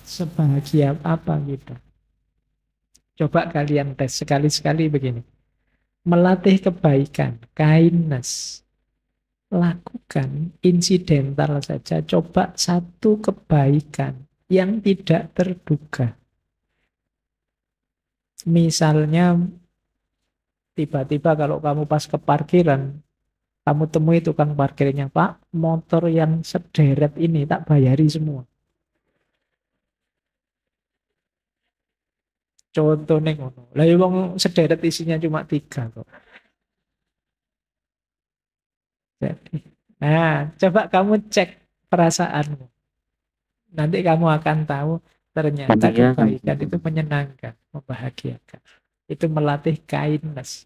Sebahagia apa kita? Coba kalian tes sekali-sekali begini. Melatih kebaikan, kindness. Lakukan insidental saja. Coba satu kebaikan yang tidak terduga. Misalnya tiba-tiba kalau kamu pas ke parkiran, kamu temui tukang parkirnya, Pak, motor yang sederet ini tak bayari semua. Contohnya ngono. Lah ya wong sederet isinya cuma tiga kok. Jadi, nah, coba kamu cek perasaanmu. Nanti kamu akan tahu ternyata Iya, kebaikan itu menyenangkan, membahagiakan. Itu melatih kindness,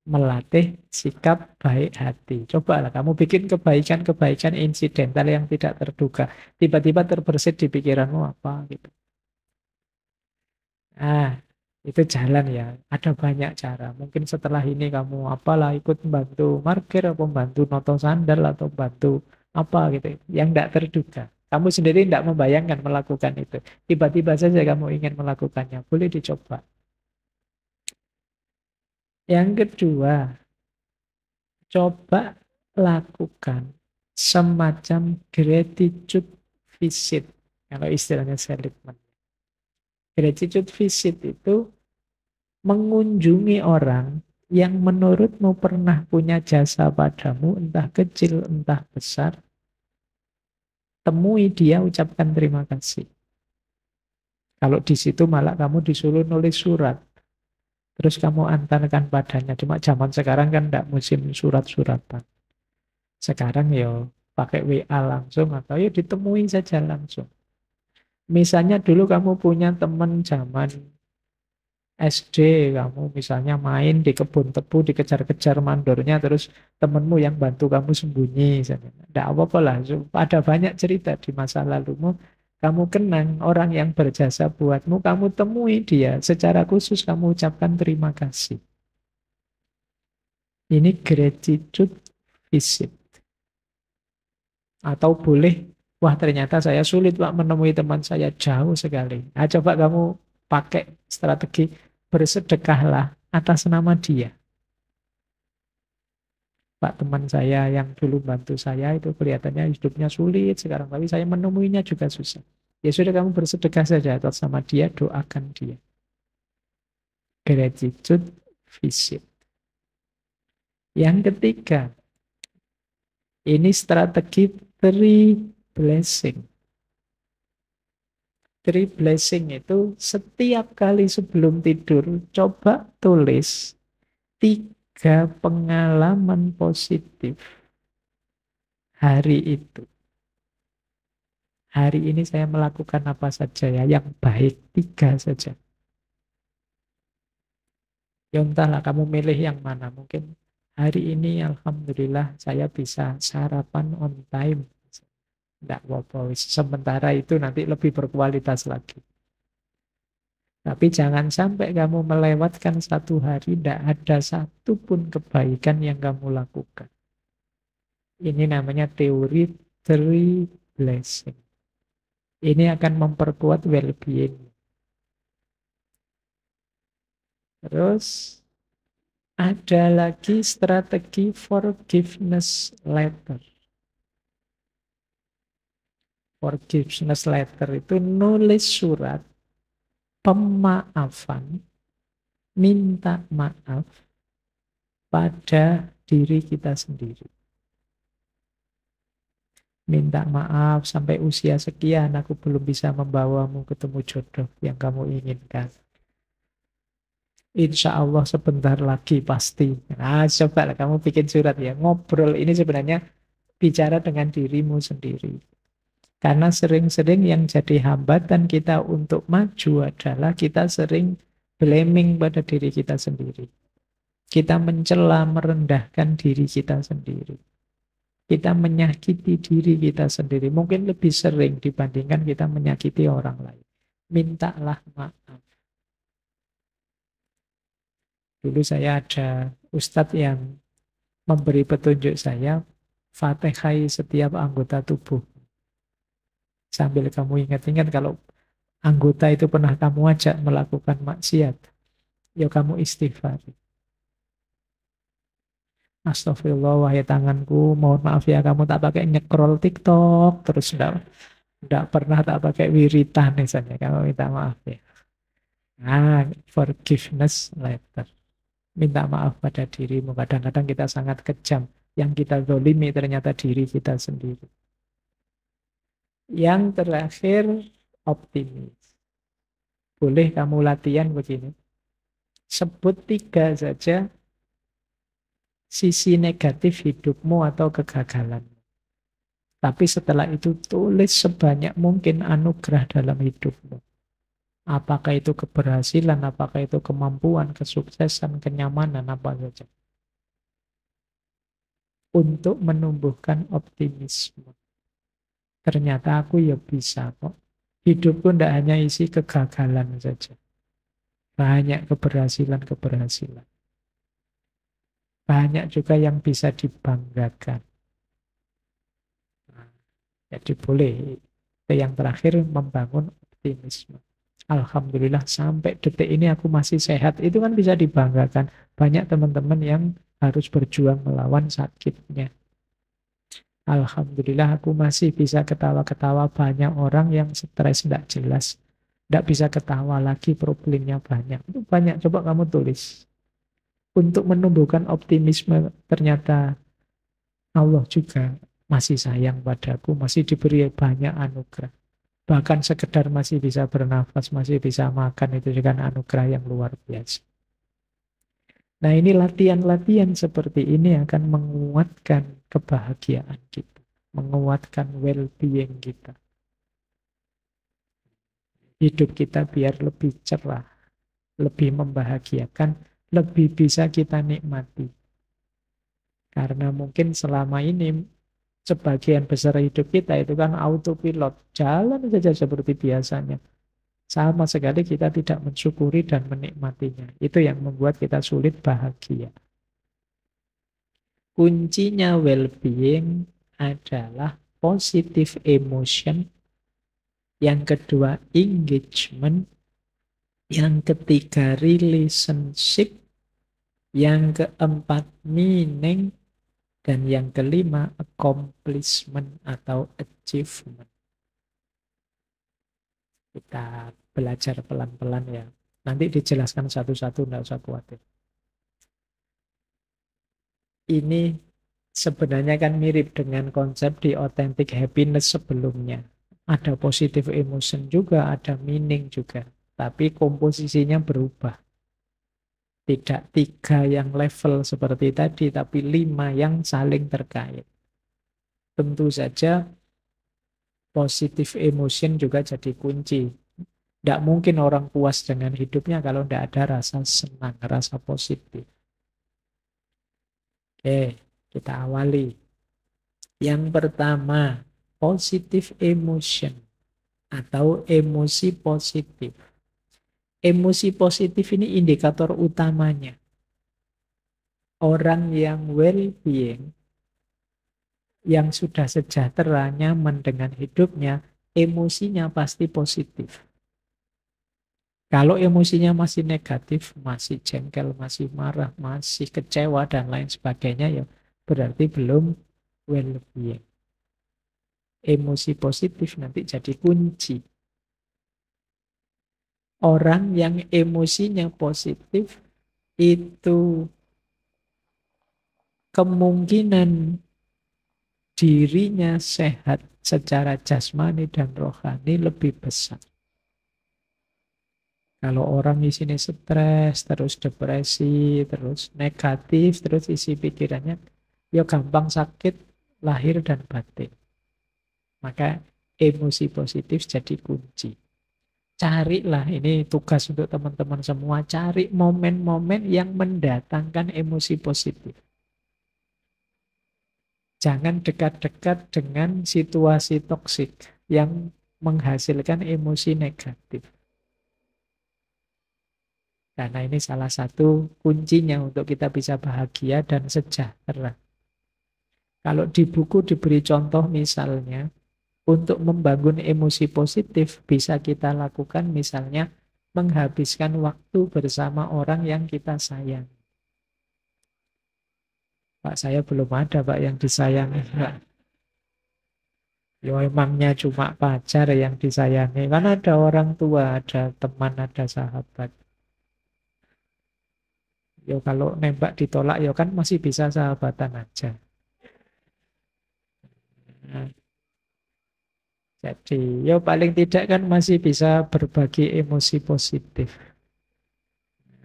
melatih sikap baik hati. Cobalah kamu bikin kebaikan-kebaikan insidental yang tidak terduga. Tiba-tiba terbersit di pikiranmu apa gitu. Ah, itu jalan ya. Ada banyak cara. Mungkin setelah ini kamu apalah ikut membantu markir atau membantu noto sandal atau bantu apa gitu yang tidak terduga. Kamu sendiri tidak membayangkan melakukan itu. Tiba-tiba saja kamu ingin melakukannya. Boleh dicoba. Yang kedua, coba lakukan semacam gratitude visit. Kalau istilahnya Seligman. Gratitude visit itu mengunjungi orang yang menurutmu pernah punya jasa padamu, entah kecil, entah besar, temui dia, ucapkan terima kasih. Kalau di situ malah kamu disuruh nulis surat, terus kamu antarkan padanya. Cuma zaman sekarang kan tidak musim surat-suratan. Sekarang ya pakai WA langsung atau ya ditemui saja langsung. Misalnya dulu kamu punya teman zaman SD, kamu misalnya main di kebun tebu, dikejar-kejar mandornya, terus temenmu yang bantu kamu sembunyi. Tidak apa-apa lah, ada banyak cerita di masa lalumu. Kamu kenang orang yang berjasa buatmu, kamu temui dia. Secara khusus kamu ucapkan terima kasih. Ini gratitude visit. Atau boleh, wah ternyata saya sulit Pak menemui teman saya jauh sekali. Nah, coba kamu pakai strategi bersedekahlah atas nama dia. Pak teman saya yang dulu bantu saya itu kelihatannya hidupnya sulit sekarang, tapi saya menemuinya juga susah. Ya sudah kamu bersedekah saja atas nama dia, doakan dia. Gratitude visit. Yang ketiga, ini strategi three blessing. Three blessing itu setiap kali sebelum tidur, coba tulis tiga pengalaman positif hari itu. Hari ini saya melakukan apa saja ya, yang baik, tiga saja. Ya entahlah kamu milih yang mana. Mungkin hari ini Alhamdulillah saya bisa sarapan on time. Tidak apa-apa. Sementara itu nanti lebih berkualitas lagi. Tapi jangan sampai kamu melewatkan satu hari, tidak ada satupun kebaikan yang kamu lakukan. Ini namanya teori three blessing. Ini akan memperkuat well-being. Terus ada lagi strategi forgiveness letter. Forgiveness letter itu nulis surat pemaafan, minta maaf pada diri kita sendiri. Minta maaf sampai usia sekian aku belum bisa membawamu ketemu jodoh yang kamu inginkan. Insya Allah sebentar lagi pasti. Nah, coba lah kamu bikin surat ya. Ngobrol ini sebenarnya bicara dengan dirimu sendiri. Karena sering-sering yang jadi hambatan kita untuk maju adalah kita sering blaming pada diri kita sendiri. Kita mencela, merendahkan diri kita sendiri. Kita menyakiti diri kita sendiri. Mungkin lebih sering dibandingkan kita menyakiti orang lain. Mintalah maaf. Dulu saya ada ustadz yang memberi petunjuk saya, fatihai setiap anggota tubuh. Sambil kamu ingat-ingat kalau anggota itu pernah kamu ajak melakukan maksiat, ya kamu istighfar. Astagfirullah, wahai tanganku, mohon maaf ya kamu tak pakai nyekrol TikTok, terus enggak pernah tak pakai wiritan misalnya, kamu minta maaf ya. Nah, forgiveness letter. Minta maaf pada dirimu. Kadang-kadang kita sangat kejam. Yang kita zolimi ternyata diri kita sendiri. Yang terakhir, optimis. Boleh kamu latihan begini. Sebut 3 saja sisi negatif hidupmu atau kegagalan. Tapi setelah itu tulis sebanyak mungkin anugerah dalam hidupmu. Apakah itu keberhasilan, apakah itu kemampuan, kesuksesan, kenyamanan, apa saja. Untuk menumbuhkan optimisme. Ternyata aku ya bisa kok. Hidupku tidak hanya isi kegagalan saja. Banyak keberhasilan-keberhasilan. Banyak juga yang bisa dibanggakan. Nah, jadi boleh. Itu yang terakhir, membangun optimisme. Alhamdulillah sampai detik ini aku masih sehat. Itu kan bisa dibanggakan. Banyak teman-teman yang harus berjuang melawan sakitnya. Alhamdulillah aku masih bisa ketawa-ketawa. Banyak orang yang stres tidak jelas. Tidak bisa ketawa lagi, problemnya banyak. Itu banyak, coba kamu tulis. Untuk menumbuhkan optimisme, ternyata Allah juga masih sayang padaku, masih diberi banyak anugerah. Bahkan sekedar masih bisa bernafas, masih bisa makan, itu juga anugerah yang luar biasa. Nah, ini latihan-latihan seperti ini akan menguatkan kebahagiaan kita, menguatkan well-being kita. Hidup kita biar lebih cerah, lebih membahagiakan, lebih bisa kita nikmati. Karena mungkin selama ini sebagian besar hidup kita itu kan autopilot, jalan saja seperti biasanya. Sama sekali kita tidak mensyukuri dan menikmatinya. Itu yang membuat kita sulit bahagia. Kuncinya well-being adalah positive emotion. Yang kedua, engagement. Yang ketiga, relationship. Yang keempat, meaning. Dan yang kelima, accomplishment atau achievement. Kita belajar pelan-pelan ya. Nanti dijelaskan satu-satu, tidak usah khawatir. Ini sebenarnya kan mirip dengan konsep di authentic happiness sebelumnya. Ada positive emotion juga, ada meaning juga. Tapi komposisinya berubah. Tidak 3 yang level seperti tadi, tapi 5 yang saling terkait. Tentu saja positive emotion juga jadi kunci. Tidak mungkin orang puas dengan hidupnya kalau tidak ada rasa senang, rasa positif. Oke, kita awali. Yang pertama, positive emotion atau emosi positif. Emosi positif ini indikator utamanya. Orang yang well-being, yang sudah sejahtera, nyaman dengan hidupnya, emosinya pasti positif. Kalau emosinya masih negatif, masih jengkel, masih marah, masih kecewa, dan lain sebagainya, ya berarti belum well-being. Emosi positif nanti jadi kunci. Orang yang emosinya positif, itu kemungkinan dirinya sehat secara jasmani dan rohani lebih besar. Kalau orang di sini stres, terus depresi, terus negatif, terus isi pikirannya, ya gampang sakit lahir dan batin. Maka emosi positif jadi kunci. Carilah, ini tugas untuk teman-teman semua, cari momen-momen yang mendatangkan emosi positif. Jangan dekat-dekat dengan situasi toksik yang menghasilkan emosi negatif. Karena ini salah satu kuncinya untuk kita bisa bahagia dan sejahtera. Kalau di buku diberi contoh misalnya, Untuk membangun emosi positif bisa kita lakukan misalnya menghabiskan waktu bersama orang yang kita sayang. Pak, saya belum ada Pak yang disayangi. Pak. Ya emangnya cuma pacar yang disayangi. Kan ada orang tua, ada teman, ada sahabat. Ya kalau nembak ditolak ya kan masih bisa sahabatan aja. Nah, jadi ya paling tidak kan masih bisa berbagi emosi positif.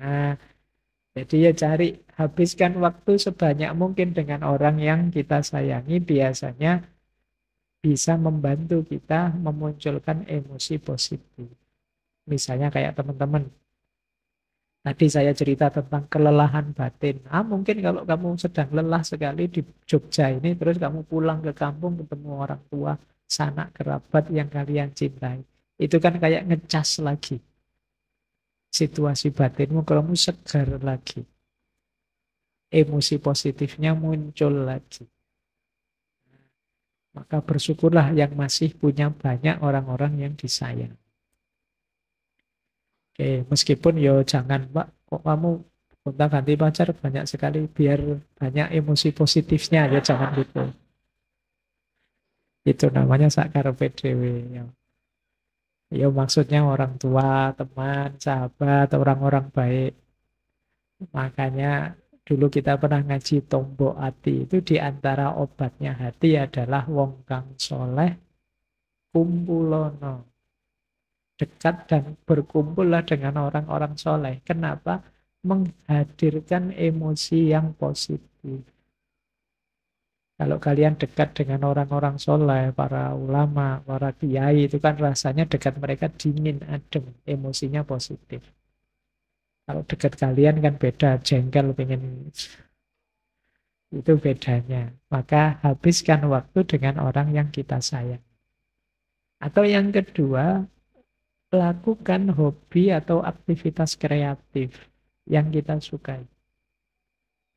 Nah, jadi ya cari habiskan waktu sebanyak mungkin dengan orang yang kita sayangi biasanya bisa membantu kita memunculkan emosi positif. Misalnya kayak teman-teman, tadi saya cerita tentang kelelahan batin. Mungkin kalau kamu sedang lelah sekali di Jogja ini, terus kamu pulang ke kampung ketemu orang tua, sanak kerabat yang kalian cintai. Itu kan kayak ngecas lagi situasi batinmu, kamu segar lagi. Emosi positifnya muncul lagi. Maka bersyukurlah yang masih punya banyak orang-orang yang disayang. Oke, meskipun yo jangan, Pak, kok kamu gonta-ganti pacar banyak sekali, biar banyak emosi positifnya, ya jangan gitu. Itu namanya sakar PDW. Ya. Ya maksudnya orang tua, teman, sahabat, orang-orang baik. Makanya dulu kita pernah ngaji tombok hati. Itu di antara obatnya hati adalah wong kang soleh kumpulono. Dekat dan berkumpullah dengan orang-orang soleh. Kenapa? Menghadirkan emosi yang positif. Kalau kalian dekat dengan orang-orang soleh, para ulama, para kiai, itu kan rasanya dekat mereka dingin, adem, emosinya positif. Kalau dekat kalian kan beda, jengkel, pengen itu bedanya. Maka habiskan waktu dengan orang yang kita sayang. Atau yang kedua, lakukan hobi atau aktivitas kreatif yang kita sukai.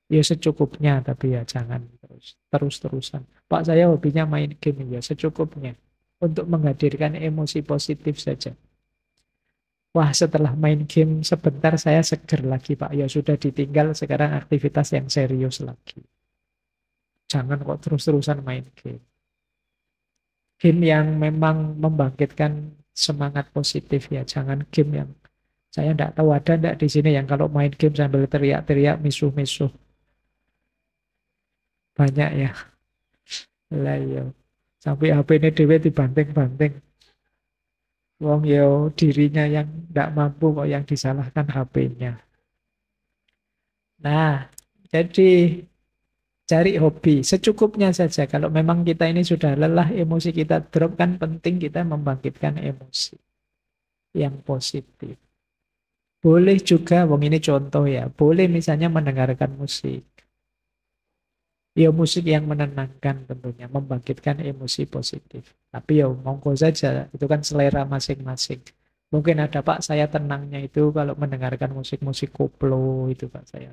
Ya secukupnya, tapi ya jangan terus-terusan. Pak, saya hobinya main game, ya secukupnya. Untuk menghadirkan emosi positif saja. Wah, setelah main game sebentar saya seger lagi, Pak. Ya sudah ditinggal, sekarang aktivitas yang serius lagi. Jangan kok terus-terusan main game. Game yang memang membangkitkan semangat positif ya. Jangan game yang saya tidak tahu ada tidak di sini yang kalau main game sambil teriak-teriak misuh-misuh. Banyak ya. Lah ya. Sampai HP ini dewe dibanting-banting. Wong yo dirinya yang tidak mampu kok yang disalahkan HP-nya. Nah, jadi cari hobi secukupnya saja. Kalau memang kita ini sudah lelah, emosi kita drop, kan penting kita membangkitkan emosi yang positif. Boleh juga, wong ini contoh ya, boleh misalnya mendengarkan musik. Ya musik yang menenangkan tentunya, membangkitkan emosi positif. Tapi ya monggo saja, itu kan selera masing-masing. Mungkin ada Pak, saya tenangnya itu kalau mendengarkan musik-musik koplo itu Pak saya.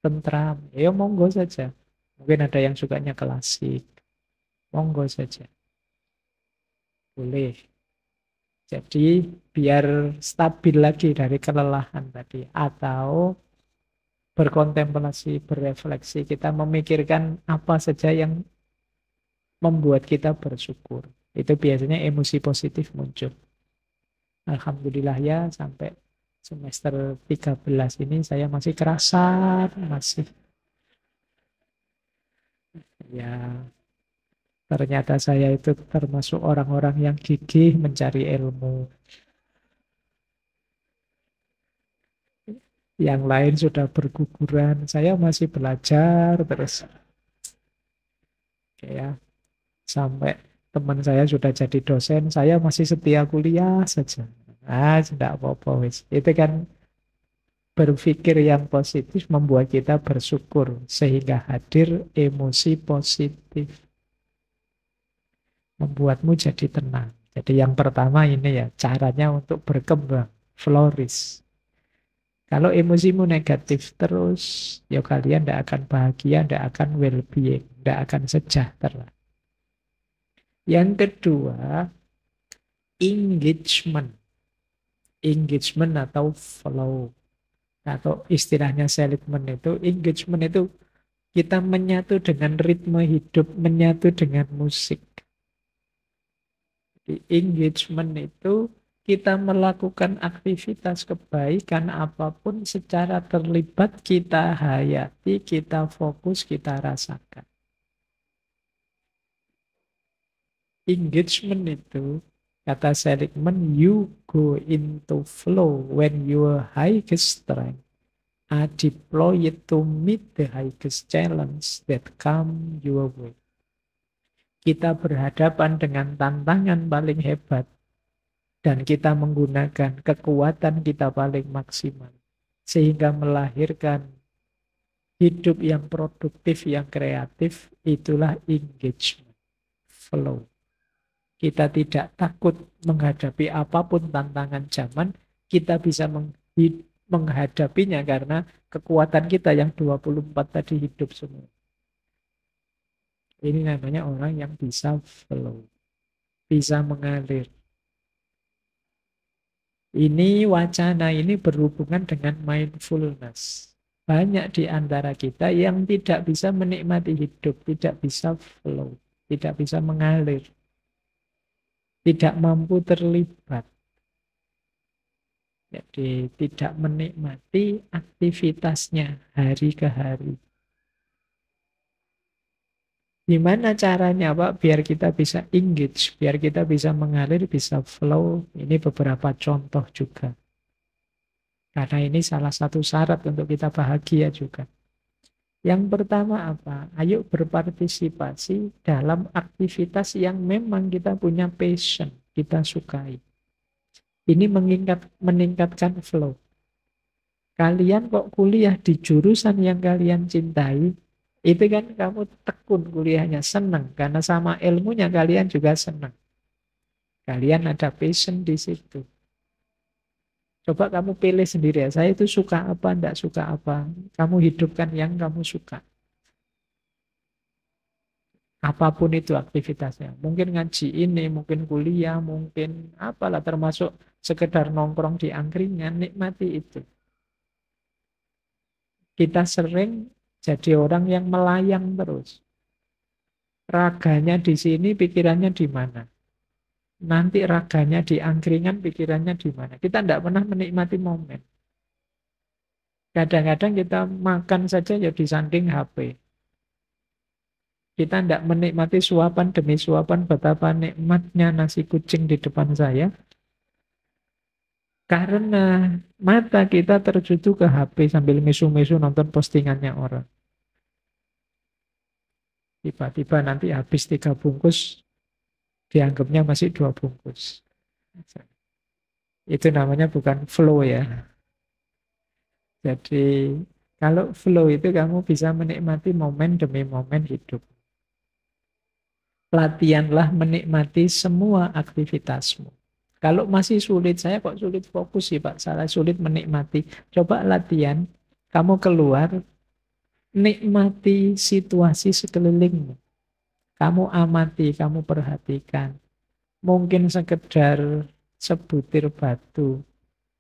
Tentram, ya monggo saja. Mungkin ada yang sukanya klasik. Monggo saja. Boleh. Jadi biar stabil lagi dari kelelahan tadi. Atau berkontemplasi, berefleksi. Kita memikirkan apa saja yang membuat kita bersyukur. Itu biasanya emosi positif muncul. Alhamdulillah ya sampai semester 13 ini saya masih kerasan, masih ya ternyata saya itu termasuk orang-orang yang gigih mencari ilmu. Yang lain sudah berguguran, saya masih belajar terus. Oke ya, sampai teman saya sudah jadi dosen, saya masih setia kuliah saja. Tidak apa-apa wis. Itu kan berpikir yang positif membuat kita bersyukur sehingga hadir emosi positif. Membuatmu jadi tenang. Jadi yang pertama ini ya, caranya untuk berkembang, flourish. Kalau emosimu negatif terus, ya kalian tidak akan bahagia, tidak akan well-being, tidak akan sejahtera. Yang kedua, engagement. Engagement atau flow. Atau istilahnya seligman itu, engagement itu kita menyatu dengan ritme hidup, menyatu dengan musik. Di engagement itu kita melakukan aktivitas kebaikan apapun secara terlibat, kita hayati, kita fokus, kita rasakan. Engagement itu, kata Seligman, you go into flow when your highest strength are deployed to meet the highest challenge that come your way. Kita berhadapan dengan tantangan paling hebat dan kita menggunakan kekuatan kita paling maksimal sehingga melahirkan hidup yang produktif, yang kreatif. Itulah engagement, flow. Kita tidak takut menghadapi apapun tantangan zaman, kita bisa menghadapinya karena kekuatan kita yang 24 tadi hidup semua. Ini namanya orang yang bisa flow, bisa mengalir. Ini wacana ini berhubungan dengan mindfulness. Banyak di antara kita yang tidak bisa menikmati hidup, tidak bisa flow, tidak bisa mengalir, tidak mampu terlibat. Jadi tidak menikmati aktivitasnya hari ke hari. Gimana caranya Pak biar kita bisa engage, biar kita bisa mengalir, bisa flow? Ini beberapa contoh juga. Karena ini salah satu syarat untuk kita bahagia juga. Yang pertama apa? Ayo berpartisipasi dalam aktivitas yang memang kita punya passion, kita sukai. Ini meningkatkan flow. Kalian kok kuliah di jurusan yang kalian cintai, itu kan kamu tekun kuliahnya, senang. Karena sama ilmunya kalian juga senang. Kalian ada passion di situ. Coba kamu pilih sendiri ya, saya itu suka apa, enggak suka apa. Kamu hidupkan yang kamu suka. Apapun itu aktivitasnya. Mungkin ngaji ini, mungkin kuliah, mungkin apalah, termasuk sekedar nongkrong di angkringan, nikmati itu. Kita sering jadi orang yang melayang terus. Raganya di sini, pikirannya di mana? Nanti raganya di angkringan, pikirannya di mana? Kita tidak pernah menikmati momen. Kadang-kadang kita makan saja ya di samping HP. Kita tidak menikmati suapan demi suapan betapa nikmatnya nasi kucing di depan saya. Karena mata kita tertuju ke HP sambil misu-misu nonton postingannya orang. Tiba-tiba nanti habis 3 bungkus, dianggapnya masih 2 bungkus. Itu namanya bukan flow ya. Jadi kalau flow itu kamu bisa menikmati momen demi momen hidup. Latihanlah menikmati semua aktivitasmu. Kalau masih sulit, saya kok sulit fokus sih Pak, saya sulit menikmati. Coba latihan, kamu keluar, nikmati situasi sekelilingmu. Kamu amati, kamu perhatikan. Mungkin sekedar sebutir batu,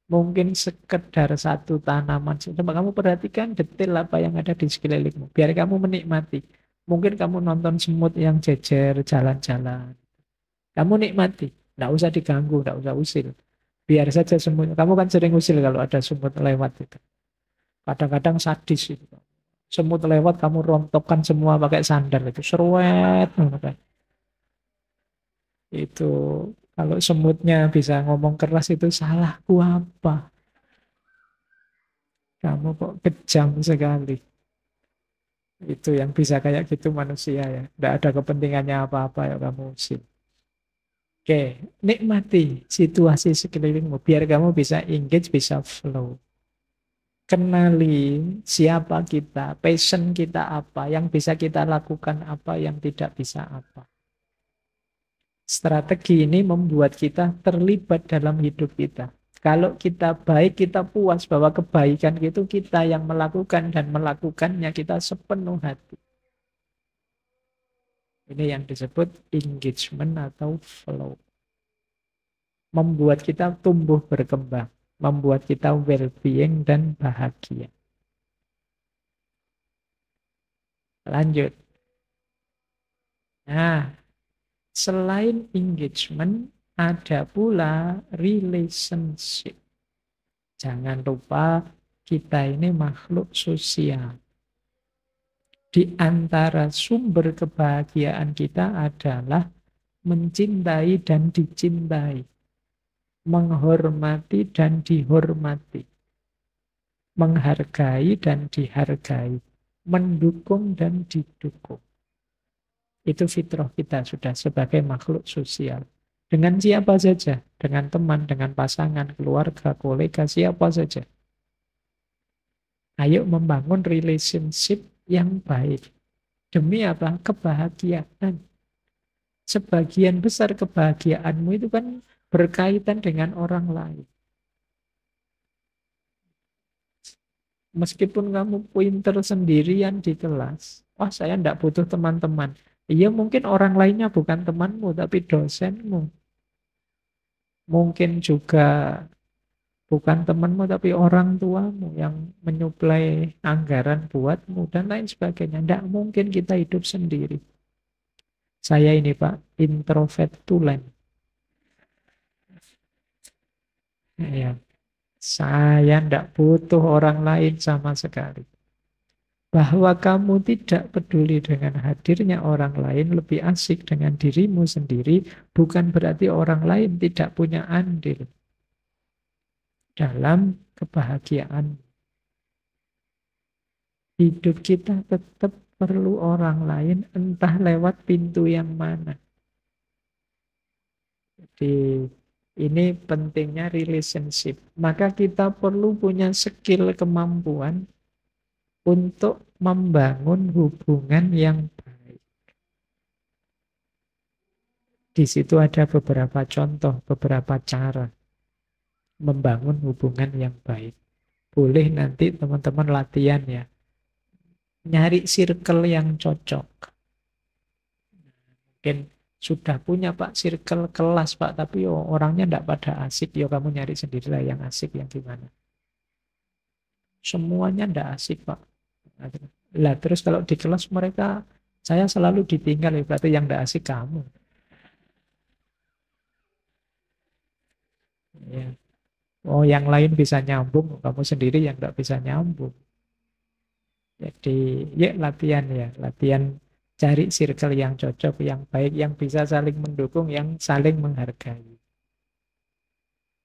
mungkin sekedar satu tanaman. Coba kamu perhatikan detail apa yang ada di sekelilingmu, biar kamu menikmati. Mungkin kamu nonton semut yang jejer jalan-jalan. Kamu nikmati. Nggak usah diganggu, nggak usah usil. Biar saja semut. Kamu kan sering usil kalau ada semut lewat itu. Kadang-kadang sadis itu. Semut lewat, kamu rontokkan semua pakai sandal itu. Seruet. Itu kalau semutnya bisa ngomong keras itu salahku apa? Kamu kok kejam sekali. Itu yang bisa kayak gitu manusia ya. Tidak ada kepentingannya apa-apa ya kamu usil. Oke, nikmati situasi sekelilingmu biar kamu bisa engage, bisa flow. Kenali siapa kita, passion kita apa, yang bisa kita lakukan apa, yang tidak bisa apa. Strategi ini membuat kita terlibat dalam hidup kita. Kalau kita baik, kita puas bahwa kebaikan itu kita yang melakukan dan melakukannya kita sepenuh hati. Ini yang disebut engagement atau flow. Membuat kita tumbuh berkembang, membuat kita well-being dan bahagia. Lanjut. Nah, selain engagement, ada pula relationship. Jangan lupa kita ini makhluk sosial. Di antara sumber kebahagiaan kita adalah mencintai dan dicintai, menghormati dan dihormati, menghargai dan dihargai, mendukung dan didukung. Itu fitrah kita sudah sebagai makhluk sosial. Dengan siapa saja, dengan teman, dengan pasangan, keluarga, kolega, siapa saja. Ayo membangun relationship yang baik. Demi apa? Kebahagiaan. Sebagian besar kebahagiaanmu itu kan berkaitan dengan orang lain. Meskipun kamu pinter sendirian di kelas, wah saya tidak butuh teman-teman. Iya mungkin orang lainnya bukan temanmu, tapi dosenmu. Mungkin juga bukan temanmu, tapi orang tuamu yang menyuplai anggaran buatmu, dan lain sebagainya. Tidak mungkin kita hidup sendiri. Saya ini Pak, introvert tulen. Ya, saya tidak butuh orang lain sama sekali. Bahwa kamu tidak peduli dengan hadirnya orang lain, lebih asik dengan dirimu sendiri, bukan berarti orang lain tidak punya andil dalam kebahagiaan. Hidup kita tetap perlu orang lain, entah lewat pintu yang mana. Jadi ini pentingnya relationship. Maka kita perlu punya skill, kemampuan untuk membangun hubungan yang baik. Di situ ada beberapa contoh, beberapa cara membangun hubungan yang baik. Boleh nanti teman-teman latihan ya. Nyari circle yang cocok. Mungkin sudah punya Pak circle kelas Pak, tapi orangnya tidak pada asik. Kamu nyari sendirilah yang asik yang gimana. Semuanya tidak asik Pak. Lah terus kalau di kelas mereka saya selalu ditinggal, berarti yang tidak asik kamu. Ya. Oh yang lain bisa nyambung, kamu sendiri yang tidak bisa nyambung. Jadi ya latihan ya, latihan cari circle yang cocok, yang baik, yang bisa saling mendukung, yang saling menghargai.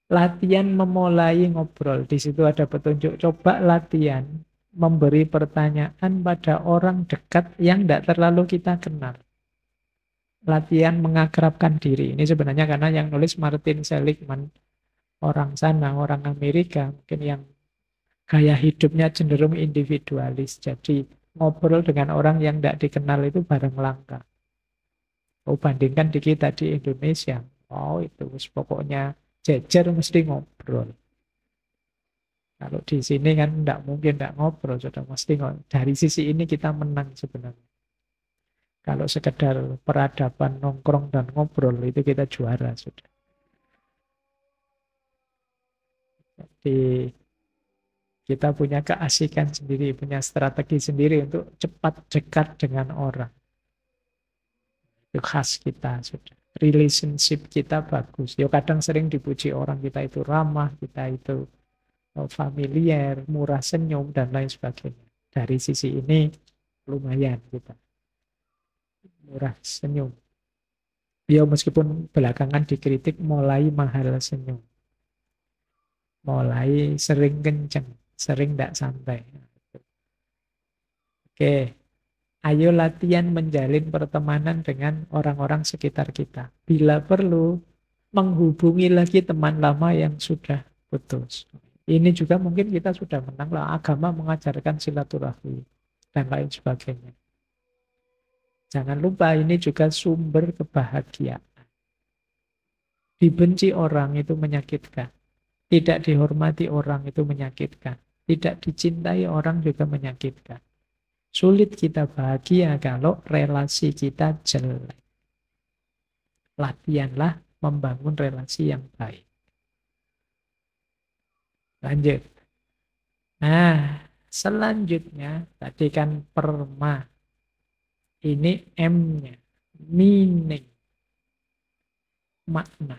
Latihan memulai ngobrol, di situ ada petunjuk. Coba latihan memberi pertanyaan pada orang dekat yang tidak terlalu kita kenal. Latihan mengakrabkan diri. Ini sebenarnya karena yang nulis Martin Seligman, orang sana, orang Amerika, mungkin yang gaya hidupnya cenderung individualis. Jadi ngobrol dengan orang yang tidak dikenal itu bareng langka. Oh, bandingkan di kita di Indonesia. Oh itu pokoknya jejer mesti ngobrol. Kalau di sini kan tidak mungkin tidak ngobrol, sudah mesti ngobrol. Dari sisi ini kita menang sebenarnya. Kalau sekedar peradaban nongkrong dan ngobrol itu kita juara sudah. Jadi kita punya keasikan sendiri, punya strategi sendiri untuk cepat dekat dengan orang. Itu khas kita sudah. Relationship kita bagus. Kadang sering dipuji orang kita itu ramah, kita itu familiar, murah senyum, dan lain sebagainya. Dari sisi ini lumayan kita. Murah senyum. Meskipun belakangan dikritik mulai mahal senyum. Mulai sering kenceng, sering tidak santai. Oke, ayo latihan menjalin pertemanan dengan orang-orang sekitar kita. Bila perlu, menghubungi lagi teman lama yang sudah putus. Ini juga mungkin kita sudah menang lah. Agama mengajarkan silaturahmi dan lain sebagainya. Jangan lupa ini juga sumber kebahagiaan. Dibenci orang itu menyakitkan. Tidak dihormati orang itu menyakitkan. Tidak dicintai orang juga menyakitkan. Sulit kita bahagia kalau relasi kita jelek. Latihanlah membangun relasi yang baik. Lanjut. Nah, selanjutnya tadi kan perma. Ini M-nya. Meaning. Makna.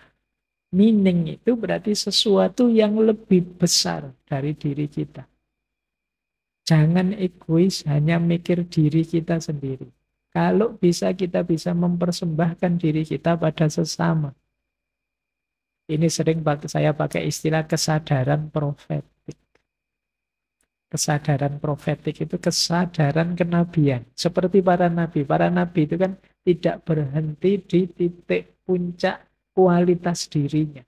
Meaning itu berarti sesuatu yang lebih besar dari diri kita. Jangan egois hanya mikir diri kita sendiri. Kalau bisa kita bisa mempersembahkan diri kita pada sesama. Ini sering saya pakai istilah kesadaran profetik. Kesadaran profetik itu kesadaran kenabian. Seperti para nabi. Para nabi itu kan tidak berhenti di titik puncak kualitas dirinya.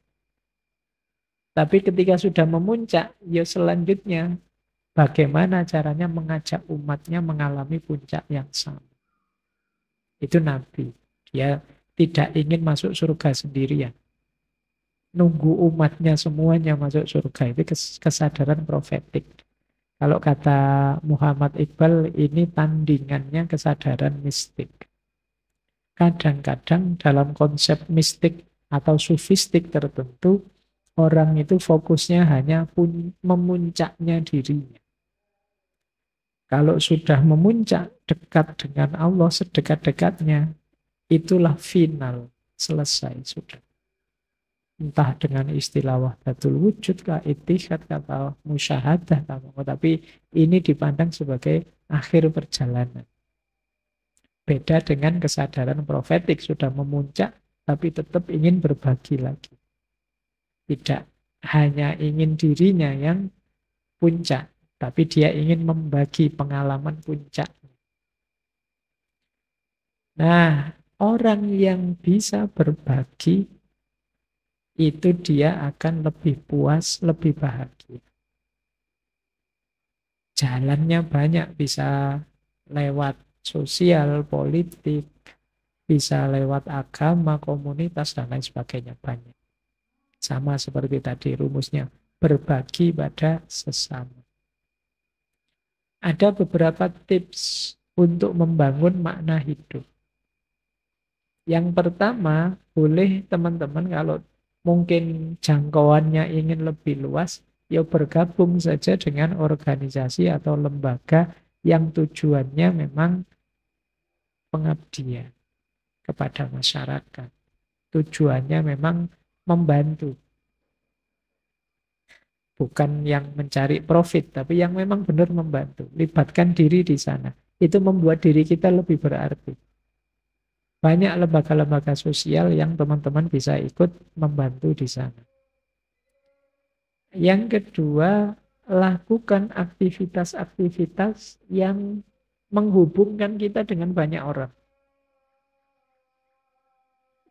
Tapi ketika sudah memuncak, ya selanjutnya bagaimana caranya mengajak umatnya mengalami puncak yang sama. Itu nabi. Dia tidak ingin masuk surga sendirian. Nunggu umatnya semuanya masuk surga. Itu kesadaran profetik. Kalau kata Muhammad Iqbal, ini tandingannya kesadaran mistik. Kadang-kadang dalam konsep mistik atau sufistik tertentu, orang itu fokusnya hanya memuncaknya dirinya. Kalau sudah memuncak dekat dengan Allah sedekat-dekatnya, itulah final, selesai sudah. Entah dengan istilah wahdatul wujud, itihad, kata musyahadah, tapi ini dipandang sebagai akhir perjalanan. Beda dengan kesadaran profetik, sudah memuncak, tapi tetap ingin berbagi lagi. Tidak hanya ingin dirinya yang puncak, tapi dia ingin membagi pengalaman puncaknya. Nah, orang yang bisa berbagi, itu dia akan lebih puas, lebih bahagia. Jalannya banyak, bisa lewat sosial, politik, bisa lewat agama, komunitas, dan lain sebagainya, banyak. Sama seperti tadi rumusnya, berbagi pada sesama. Ada beberapa tips untuk membangun makna hidup. Yang pertama, boleh teman-teman kalau mungkin jangkauannya ingin lebih luas, ya bergabung saja dengan organisasi atau lembaga yang tujuannya memang pengabdian kepada masyarakat. Tujuannya memang membantu. Bukan yang mencari profit, tapi yang memang benar membantu. Libatkan diri di sana. Itu membuat diri kita lebih berarti. Banyak lembaga-lembaga sosial yang teman-teman bisa ikut membantu di sana. Yang kedua, lakukan aktivitas-aktivitas yang menghubungkan kita dengan banyak orang.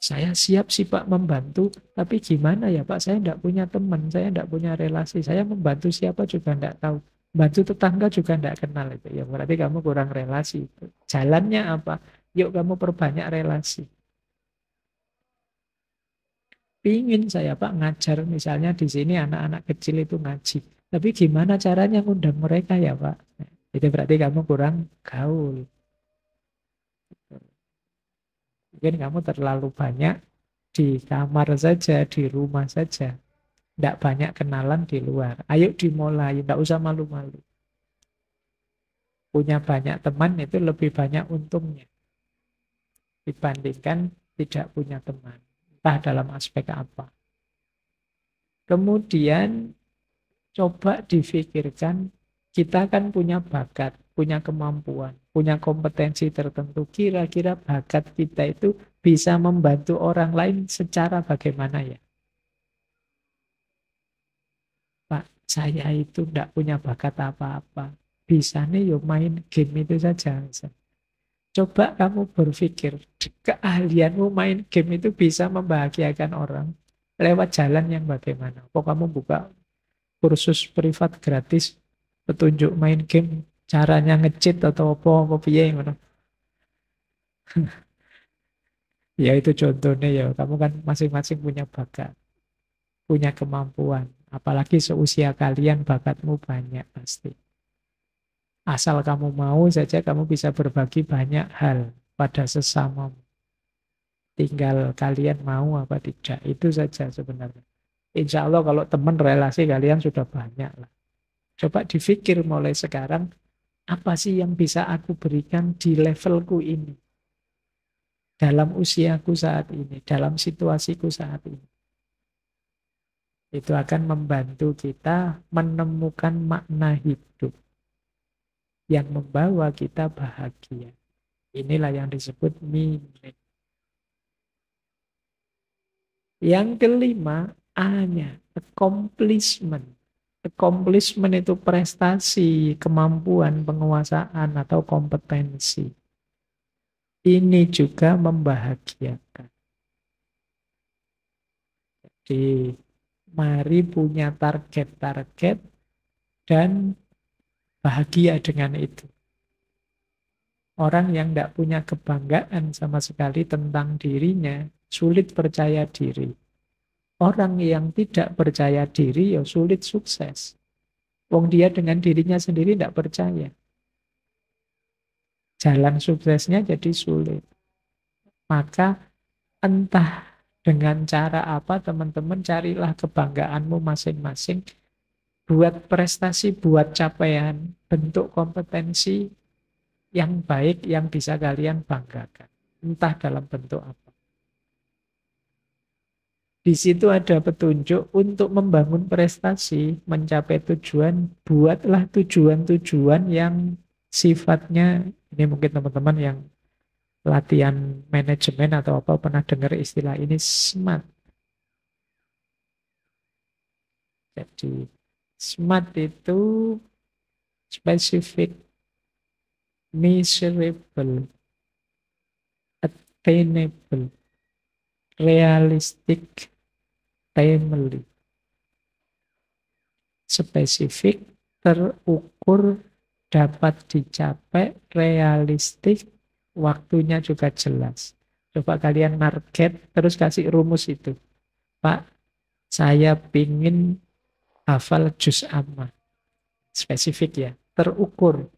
Saya siap sih Pak membantu, tapi gimana ya Pak, saya tidak punya teman, saya tidak punya relasi, saya membantu siapa juga tidak tahu. Bantu tetangga juga tidak kenal itu. Ya berarti kamu kurang relasi. Jalannya apa? Yuk kamu perbanyak relasi. Pingin saya Pak ngajar misalnya di sini anak-anak kecil itu ngaji. Tapi gimana caranya ngundang mereka ya Pak? Itu berarti kamu kurang gaul. Mungkin kamu terlalu banyak di kamar saja, di rumah saja. Tidak banyak kenalan di luar. Ayo dimulai, tidak usah malu-malu. Punya banyak teman itu lebih banyak untungnya dibandingkan tidak punya teman. Entah dalam aspek apa. Kemudian coba difikirkan, kita kan punya bakat, punya kemampuan, punya kompetensi tertentu. Kira-kira bakat kita itu bisa membantu orang lain secara bagaimana ya? Pak, saya itu tidak punya bakat apa-apa. Bisa nih yuk main game itu saja. Coba kamu berpikir, keahlianmu main game itu bisa membahagiakan orang lewat jalan yang bagaimana? Kok kamu buka kursus privat gratis, petunjuk main game, caranya nge-cheat atau apa piye ngono. Ya itu contohnya ya, kamu kan masing-masing punya bakat, punya kemampuan. Apalagi seusia kalian bakatmu banyak pasti. Asal kamu mau saja kamu bisa berbagi banyak hal pada sesama. Tinggal kalian mau apa tidak. Itu saja sebenarnya. Insya Allah kalau teman relasi kalian sudah banyak lah. Coba dipikir mulai sekarang, apa sih yang bisa aku berikan di levelku ini, dalam usiaku saat ini, dalam situasiku saat ini. Itu akan membantu kita menemukan makna hidup yang membawa kita bahagia. Inilah yang disebut meaning. Yang kelima, A-nya, accomplishment. Accomplishment itu prestasi, kemampuan, penguasaan, atau kompetensi. Ini juga membahagiakan. Jadi, mari punya target-target dan bahagia dengan itu. Orang yang tidak punya kebanggaan sama sekali tentang dirinya, sulit percaya diri. Orang yang tidak percaya diri, ya sulit sukses. Wong dia dengan dirinya sendiri tidak percaya. Jalan suksesnya jadi sulit. Maka entah dengan cara apa teman-teman carilah kebanggaanmu masing-masing. Buat prestasi, buat capaian, bentuk kompetensi yang baik yang bisa kalian banggakan. Entah dalam bentuk apa. Di situ ada petunjuk untuk membangun prestasi, mencapai tujuan, buatlah tujuan-tujuan yang sifatnya, ini mungkin teman-teman yang latihan manajemen atau apa pernah dengar istilah ini SMART. Jadi SMART itu specific, measurable, attainable, realistic, timely. Spesifik, terukur, dapat dicapai, realistik, waktunya juga jelas. Coba kalian target, terus kasih rumus itu. Pak, saya pingin hafal juz amma. Spesifik ya, terukur.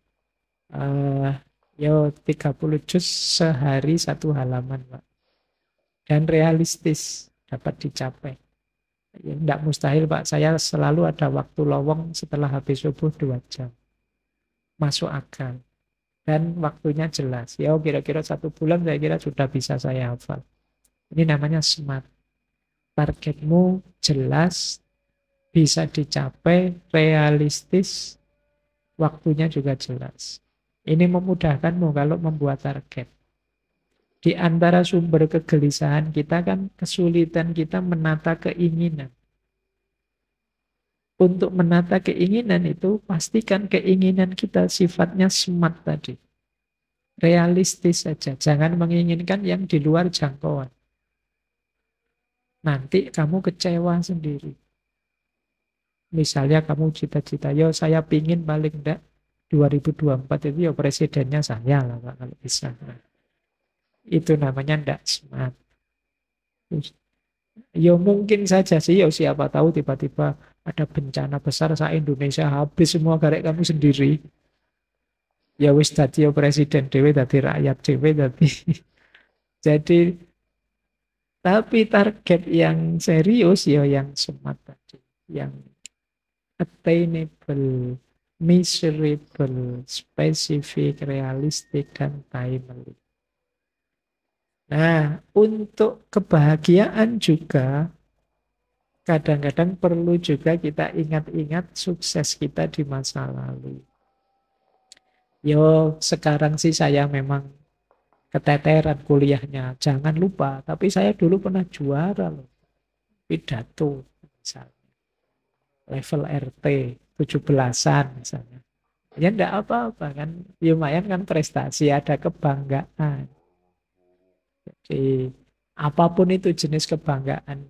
Yo 30 juz sehari 1 halaman, Pak. Dan realistis, dapat dicapai. Ya, tidak mustahil, Pak. Saya selalu ada waktu lowong setelah habis subuh 2 jam. Masuk akal. Dan waktunya jelas. Ya kira-kira 1 bulan saya kira sudah bisa saya hafal. Ini namanya SMART. Targetmu jelas, bisa dicapai, realistis, waktunya juga jelas. Ini memudahkanmu kalau membuat target. Di antara sumber kegelisahan kita kan kesulitan kita menata keinginan. Untuk menata keinginan itu, pastikan keinginan kita sifatnya SMART tadi. Realistis saja, jangan menginginkan yang di luar jangkauan. Nanti kamu kecewa sendiri. Misalnya kamu cita-cita, yo saya pingin paling enggak 2024 itu ya presidennya saya lah Pak, kalau bisa. Itu namanya enggak smart. Ya mungkin saja sih, ya siapa tahu tiba-tiba ada bencana besar saat Indonesia habis semua garek kamu sendiri. Ya wis dadi ya presiden dhewe, dadi rakyat dhewe, dadi. Jadi tapi target yang serius ya yang smart tadi, yang attainable, measurable, specific, realistic, dan timely. Nah, untuk kebahagiaan juga kadang-kadang perlu juga kita ingat-ingat sukses kita di masa lalu. Yo, sekarang sih saya memang keteteran kuliahnya. Jangan lupa, tapi saya dulu pernah juara loh. Pidato misalnya. Level RT 17-an misalnya. Ya enggak apa-apa kan. Lumayan kan prestasi, ada kebanggaan. Jadi apapun itu jenis kebanggaan.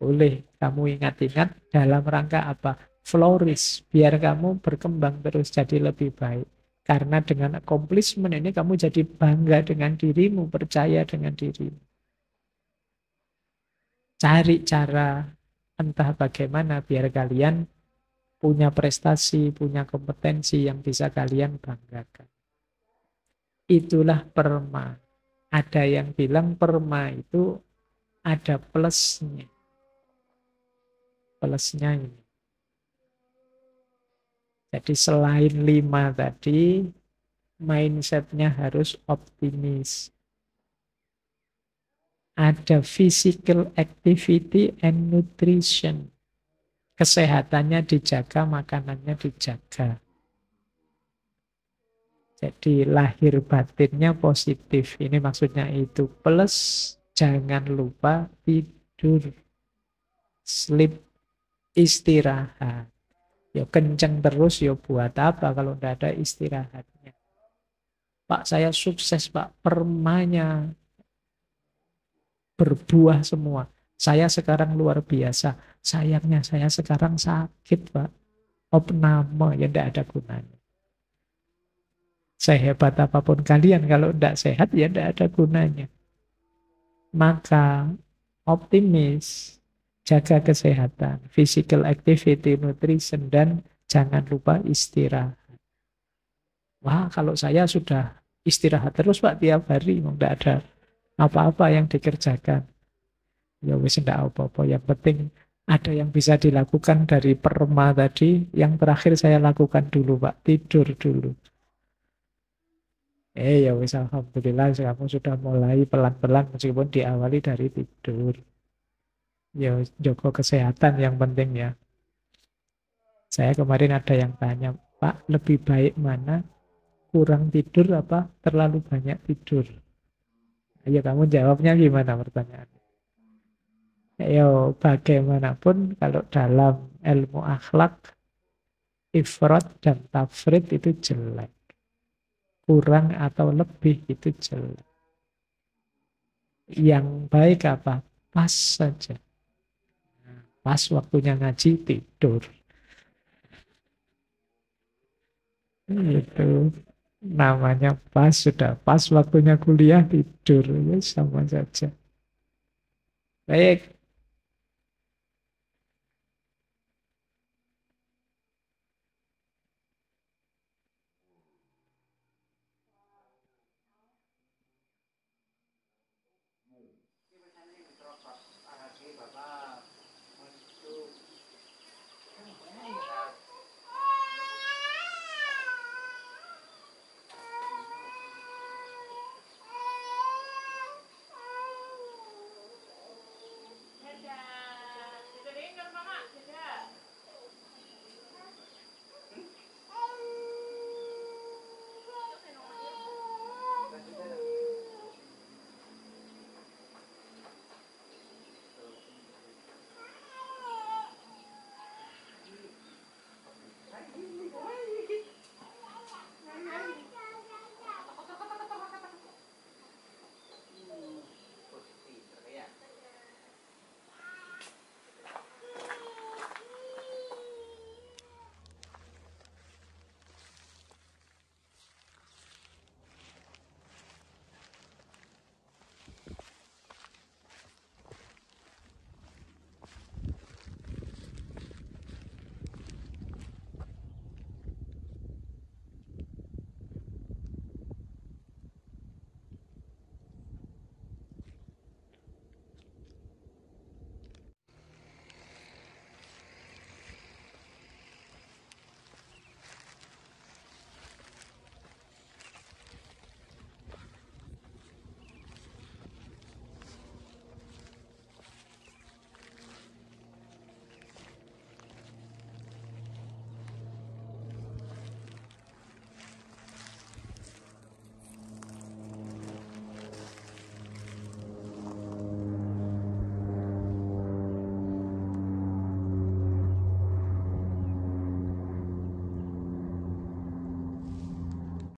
Boleh kamu ingat-ingat dalam rangka apa? Flourish, biar kamu berkembang terus jadi lebih baik. Karena dengan accomplishment ini kamu jadi bangga dengan dirimu, percaya dengan dirimu. Cari cara entah bagaimana biar kalian punya prestasi, punya kompetensi yang bisa kalian banggakan. Itulah perma. Ada yang bilang perma itu ada plusnya. Plusnya ini. Jadi selain 5 tadi, mindsetnya harus optimis. Ada physical activity and nutrition. Kesehatannya dijaga, makanannya dijaga. Jadi lahir batinnya positif. Ini maksudnya itu. Plus jangan lupa tidur. Sleep, istirahat. Ya kenceng terus, ya buat apa kalau tidak ada istirahatnya. Pak, saya sukses, Pak. Permanya berbuah semua. Saya sekarang luar biasa. Sayangnya saya sekarang sakit, Pak. Opname, ya tidak ada gunanya. Sehebat apapun kalian, kalau tidak sehat, ya tidak ada gunanya. Maka optimis, jaga kesehatan, physical activity, nutrition, dan jangan lupa istirahat. Wah, kalau saya sudah istirahat terus, Pak, tiap hari, tidak ada apa-apa yang dikerjakan. Ya wis tidak apa-apa, yang penting ada yang bisa dilakukan dari perma tadi. Yang terakhir saya lakukan dulu, Pak, tidur dulu. Ya wis alhamdulillah kamu sudah mulai pelan-pelan meskipun diawali dari tidur. Ya jaga kesehatan yang penting ya. Saya kemarin ada yang tanya, Pak, lebih baik mana? Kurang tidur apa terlalu banyak tidur? Ayo kamu jawabnya gimana pertanyaannya? Ayo bagaimanapun kalau dalam ilmu akhlak ifrat dan tafrid itu jelek. Kurang atau lebih itu jelek. Yang baik apa? Pas saja. Pas waktunya ngaji, tidur. Itu namanya pas, sudah pas waktunya kuliah, tidur. Ya sama saja. Baik,